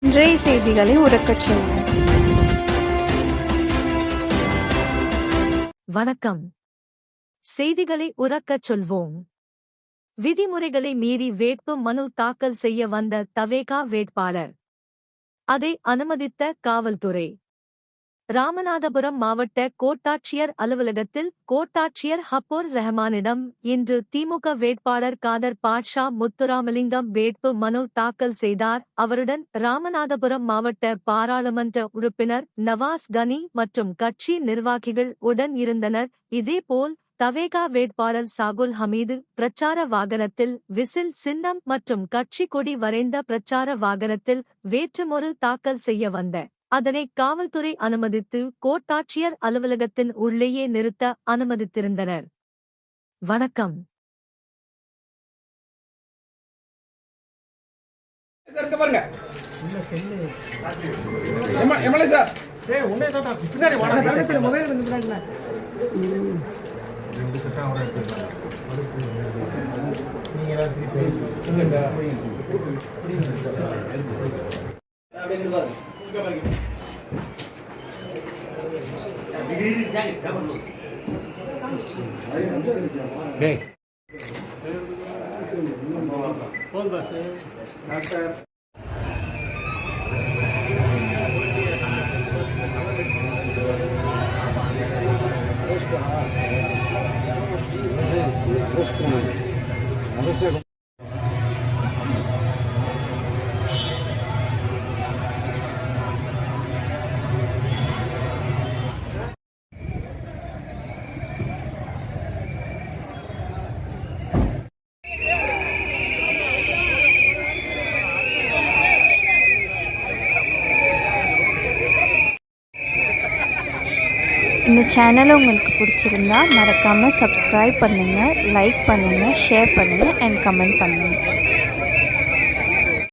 இன்றைய செய்திகளை உறக்கச் சொல்வோம். வணக்கம். செய்திகளை உறக்கச் சொல்வோம். விதிமுறைகளை மீறி வேட்பு மனு தாக்கல் செய்ய வந்த தவேகா வேட்பாளர். அதை அனுமதித்த காவல்துறை. ராமநாதபுரம் மாவட்ட கோட்டாட்சியர் அலுவலகத்தில் கோட்டாட்சியர் ஹப்போர் ரஹ்மானிடம் இன்று திமுக வேட்பாளர் காதர் பாட்ஷா முத்துராமலிங்கம் வேட்பு மனு தாக்கல் செய்தார். அவருடன் ராமநாதபுரம் மாவட்ட பாராளுமன்ற உறுப்பினர் நவாஸ் கனி மற்றும் கட்சி நிர்வாகிகள் உடன் இருந்தனர். இதேபோல் தவேகா வேட்பாளர் சாகுல் ஹமீது பிரச்சார வாகனத்தில் விசில் சின்னம் மற்றும் கட்சி கொடி வரைந்த பிரச்சார வாகனத்தில் வேட்புமனு தாக்கல் செய்ய வந்த அதனை காவல்துறை அனுமதித்து கோட்டாட்சியர் அலுவலகத்தின் உள்ளேயே நிறுத்த அனுமதித்திருந்தனர். வணக்கம். இந்த சேனலை உங்களுக்கு பிடிச்சிருந்தா மறக்காமல் சப்ஸ்கிரைப் பண்ணுங்கள், லைக் பண்ணுங்கள், ஷேர் பண்ணுங்கள் அண்ட் கமெண்ட் பண்ணுங்கள்.